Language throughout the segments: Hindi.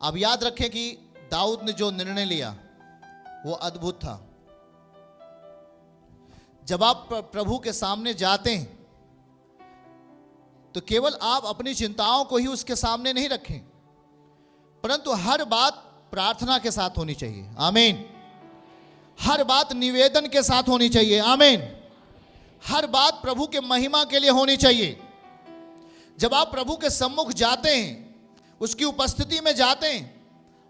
अब याद रखें कि दाऊद ने जो निर्णय लिया वो अद्भुत था। जब आप प्रभु के सामने जाते हैं तो केवल आप अपनी चिंताओं को ही उसके सामने नहीं रखें, परंतु हर बात प्रार्थना के साथ होनी चाहिए। आमीन। हर बात निवेदन के साथ होनी चाहिए। आमीन। हर बात प्रभु के महिमा के लिए होनी चाहिए। जब आप प्रभु के सम्मुख जाते हैं, उसकी उपस्थिति में जाते हैं,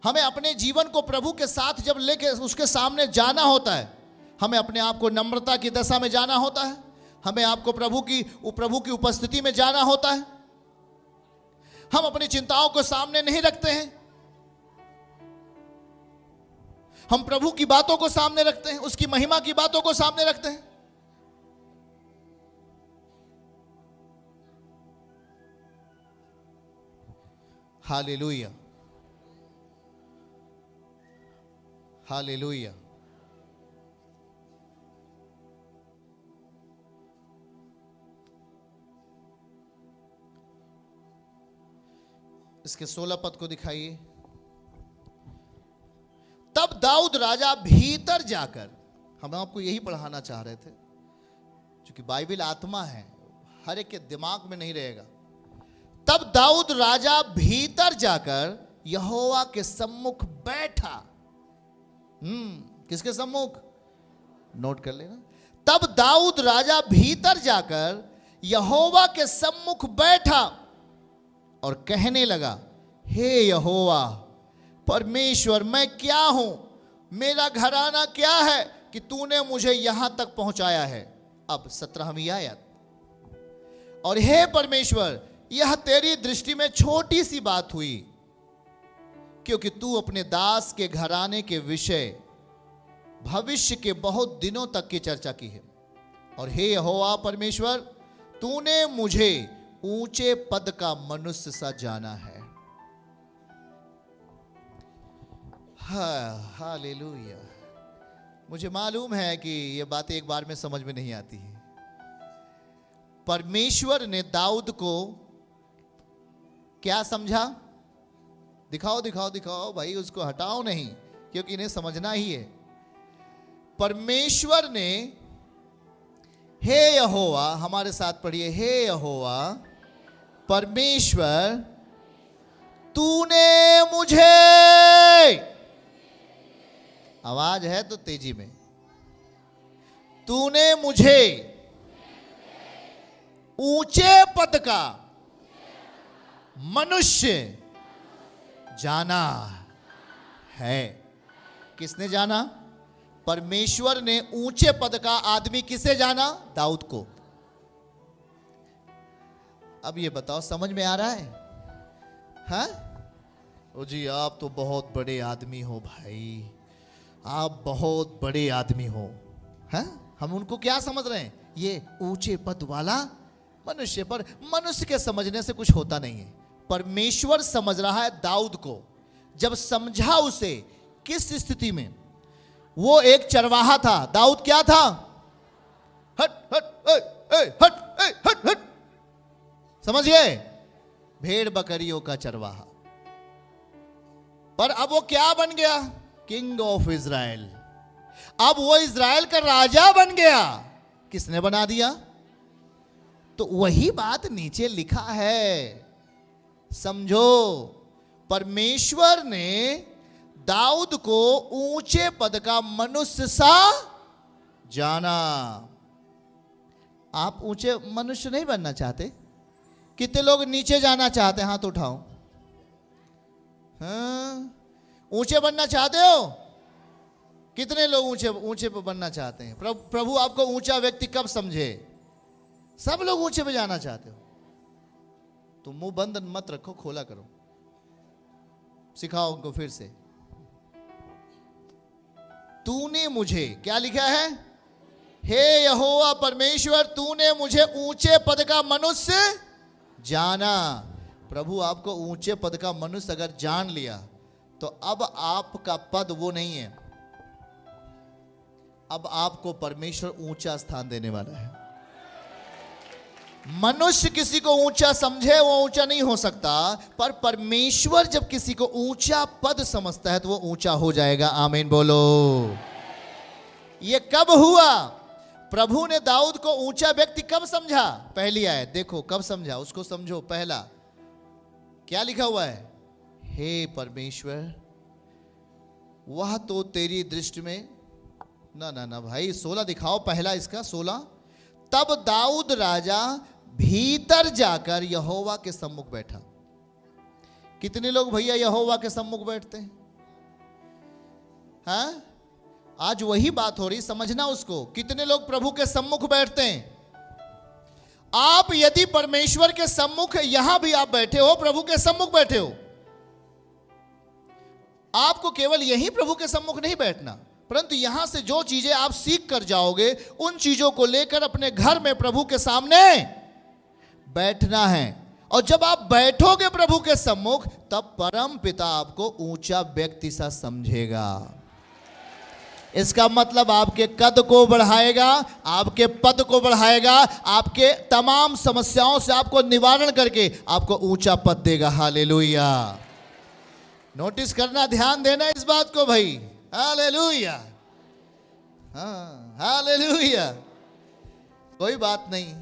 हमें अपने जीवन को प्रभु के साथ जब लेके उसके सामने जाना होता है, हमें अपने आप को नम्रता की दशा में जाना होता है, हमें आपको प्रभु की उपस्थिति में जाना होता है। हम अपनी चिंताओं को सामने नहीं रखते हैं, हम प्रभु की बातों को सामने रखते हैं, उसकी महिमा की बातों को सामने रखते हैं। Hallelujah, hallelujah. इसके 16 पद को दिखाइए। तब दाऊद राजा भीतर जाकर, हम आपको यही पढ़ाना चाह रहे थे, क्योंकि बाइबल आत्मा है, हर एक के दिमाग में नहीं रहेगा। तब दाऊद राजा भीतर जाकर यहोवा के सम्मुख बैठा। किसके सम्मुख? नोट कर लेना। तब दाऊद राजा भीतर जाकर यहोवा के सम्मुख बैठा और कहने लगा, हे यहोवा परमेश्वर, मैं क्या हूं, मेरा घराना क्या है कि तूने मुझे यहां तक पहुंचाया है। अब 17वीं आयत। और हे परमेश्वर, यह तेरी दृष्टि में छोटी सी बात हुई, क्योंकि तू अपने दास के घराने के विषय भविष्य के बहुत दिनों तक की चर्चा की है। और हे यहोवा परमेश्वर, तूने मुझे ऊंचे पद का मनुष्य सा जाना है। हालेलुया। मुझे मालूम है कि ये बातें एक बार में समझ में नहीं आती है। परमेश्वर ने दाऊद को क्या समझा? दिखाओ दिखाओ दिखाओ भाई, उसको हटाओ नहीं, क्योंकि इन्हें समझना ही है। परमेश्वर ने, हे यहोवा, हमारे साथ पढ़िए, हे यहोवा परमेश्वर, तूने मुझे, आवाज है तो तेजी में, तूने मुझे ऊंचे पद का मनुष्य जाना है। किसने जाना? परमेश्वर ने ऊंचे पद का आदमी किसे जाना? दाऊद को। अब ये बताओ, समझ में आ रहा है? हाँ? ओ जी, आप तो बहुत बड़े आदमी हो भाई, आप बहुत बड़े आदमी हो। हाँ? हम उनको क्या समझ रहे हैं? ये ऊंचे पद वाला मनुष्य। पर मनुष्य के समझने से कुछ होता नहीं है। परमेश्वर समझ रहा है दाऊद को। जब समझा उसे, किस स्थिति में? वो एक चरवाहा था। दाऊद क्या था? हट हट ए, ए, हट ए, हट हट, समझिए, भेड़ बकरियों का चरवाहा। पर अब वो क्या बन गया? King of Israel. अब वो इज़राइल का राजा बन गया। किसने बना दिया? तो वही बात नीचे लिखा है, समझो। परमेश्वर ने दाऊद को ऊंचे पद का मनुष्य सा जाना। आप ऊंचे मनुष्य नहीं बनना चाहते? कितने लोग नीचे जाना चाहते हैं? हाथ उठाओ। हाँ, ऊंचे बनना चाहते हो? कितने लोग ऊंचे पे बनना चाहते हैं? प्रभु आपको ऊंचा व्यक्ति कब समझे? सब लोग ऊंचे पे जाना चाहते हो तो मुंह बंद मत रखो, खोला करो। सिखाओ उनको फिर से। तूने मुझे, क्या लिखा है? हे यहोवा परमेश्वर, तूने मुझे ऊंचे पद का मनुष्य जाना। प्रभु आपको ऊंचे पद का मनुष्य अगर जान लिया तो अब आपका पद वो नहीं है, अब आपको परमेश्वर ऊंचा स्थान देने वाला है। मनुष्य किसी को ऊंचा समझे वो ऊंचा नहीं हो सकता, पर परमेश्वर जब किसी को ऊंचा पद समझता है तो वो ऊंचा हो जाएगा। आमीन बोलो। ये कब हुआ? प्रभु ने दाऊद को ऊंचा व्यक्ति कब समझा? पहली आयत देखो, कब समझा उसको समझो। पहला क्या लिखा हुआ है? हे परमेश्वर, वह तो तेरी दृष्टि में ना भाई 16 दिखाओ, पहला इसका 16। तब दाऊद राजा भीतर जाकर यहोवा के सम्मुख बैठा। कितने लोग भैया यहोवा के सम्मुख बैठते हैं? हाँ, आज वही बात हो रही, समझना उसको। कितने लोग प्रभु के सम्मुख बैठते हैं? आप यदि परमेश्वर के सम्मुख, यहां भी आप बैठे हो, प्रभु के सम्मुख बैठे हो, आपको केवल यही प्रभु के सम्मुख नहीं बैठना, परंतु यहां से जो चीजें आप सीख कर जाओगे उन चीजों को लेकर अपने घर में प्रभु के सामने बैठना है। और जब आप बैठोगे प्रभु के सम्मुख, तब परम पिता आपको ऊंचा व्यक्ति सा समझेगा। इसका मतलब आपके कद को बढ़ाएगा, आपके पद को बढ़ाएगा, आपके तमाम समस्याओं से आपको निवारण करके आपको ऊंचा पद देगा। हालेलुया। नोटिस करना, ध्यान देना इस बात को भाई। हालेलुया, हाँ हालेलुया। कोई बात नहीं,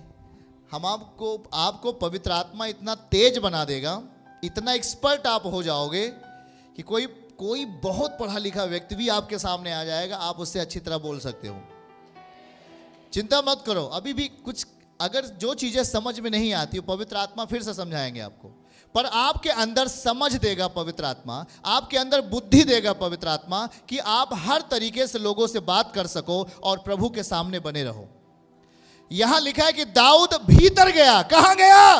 हम आपको पवित्र आत्मा इतना तेज बना देगा, इतना एक्सपर्ट आप हो जाओगे कि कोई बहुत पढ़ा लिखा व्यक्ति भी आपके सामने आ जाएगा, आप उससे अच्छी तरह बोल सकते हो। चिंता मत करो, अभी भी कुछ अगर जो चीजें समझ में नहीं आती, पवित्र आत्मा फिर से समझाएंगे आपको, पर आपके अंदर समझ देगा पवित्र आत्मा, आपके अंदर बुद्धि देगा पवित्र आत्मा कि आप हर तरीके से लोगों से बात कर सको और प्रभु के सामने बने रहो। यहां लिखा है कि दाऊद भीतर गया। कहां गया?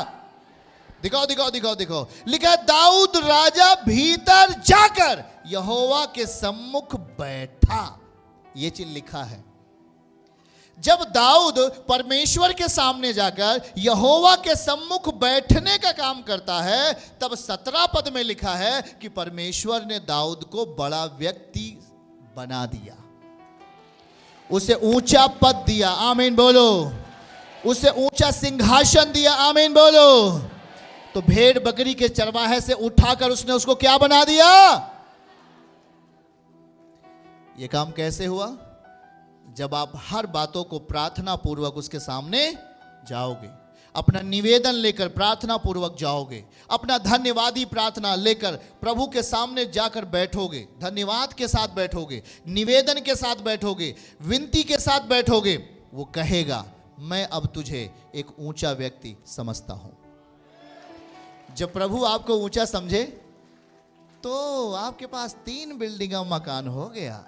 दिखाओ दिखाओ दिखाओ दिखाओ। लिखा है दाऊद राजा भीतर जाकर यहोवा के सम्मुख बैठा। यह चीज लिखा है। जब दाऊद परमेश्वर के सामने जाकर यहोवा के सम्मुख बैठने का काम करता है, तब 17 पद में लिखा है कि परमेश्वर ने दाऊद को बड़ा व्यक्ति बना दिया, उसे ऊंचा पद दिया। आमीन बोलो। उसे ऊंचा सिंहासन दिया। आमीन बोलो। तो भेड़ बकरी के चरवाहे से उठाकर उसने उसको क्या बना दिया? यह काम कैसे हुआ? जब आप हर बातों को प्रार्थना पूर्वक उसके सामने जाओगे, अपना निवेदन लेकर प्रार्थना पूर्वक जाओगे, अपना धन्यवादी प्रार्थना लेकर प्रभु के सामने जाकर बैठोगे, धन्यवाद के साथ बैठोगे, निवेदन के साथ बैठोगे, विनती के साथ बैठोगे, वो कहेगा मैं अब तुझे एक ऊंचा व्यक्ति समझता हूं। जब प्रभु आपको ऊंचा समझे तो आपके पास 3 बिल्डिंग का मकान हो गया।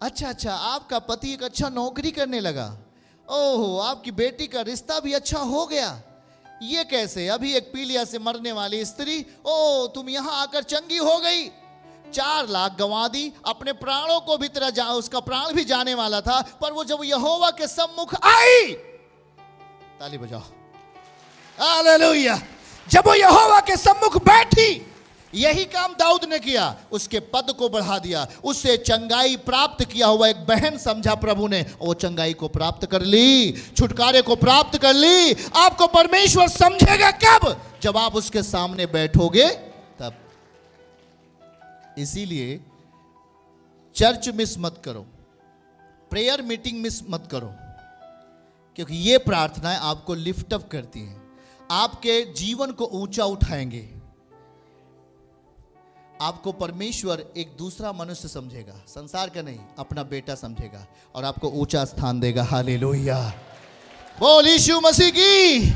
अच्छा, आपका पति एक अच्छा नौकरी करने लगा। ओहो, आपकी बेटी का रिश्ता भी अच्छा हो गया। ये कैसे? अभी एक पीलिया से मरने वाली स्त्री, ओ तुम यहां आकर चंगी हो गई। 4 लाख गंवा दी, अपने प्राणों को भी उसका प्राण भी जाने वाला था, पर वो जब यहोवा के सम्मुख आई, ताली बजाओ, हालेलुया, जब वो यहोवा के सम्मुख बैठी, यही काम दाऊद ने किया, उसके पद को बढ़ा दिया, उससे चंगाई प्राप्त किया हुआ एक बहन समझा प्रभु ने, वो चंगाई को प्राप्त कर ली, छुटकारे को प्राप्त कर ली। आपको परमेश्वर समझेगा कब? जब आप उसके सामने बैठोगे तब। इसीलिए चर्च मिस मत करो, प्रेयर मीटिंग मिस मत करो, क्योंकि ये प्रार्थनाएं आपको लिफ्ट अप करती हैं, आपके जीवन को ऊंचा उठाएंगे। आपको परमेश्वर एक दूसरा मनुष्य समझेगा, संसार का नहीं, अपना बेटा समझेगा और आपको ऊंचा स्थान देगा। हालेलुया, बोल यीशु मसीह की।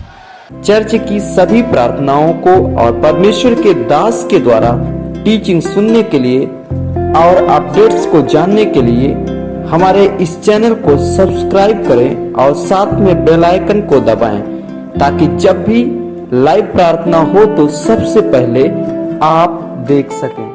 चर्च की सभी प्रार्थनाओं को और परमेश्वर के दास के द्वारा टीचिंग सुनने के लिए और अपडेट्स को जानने के लिए हमारे इस चैनल को सब्सक्राइब करें और साथ में बेल आइकन को दबाएं, ताकि जब भी लाइव प्रार्थना हो तो सबसे पहले आप देख सकें।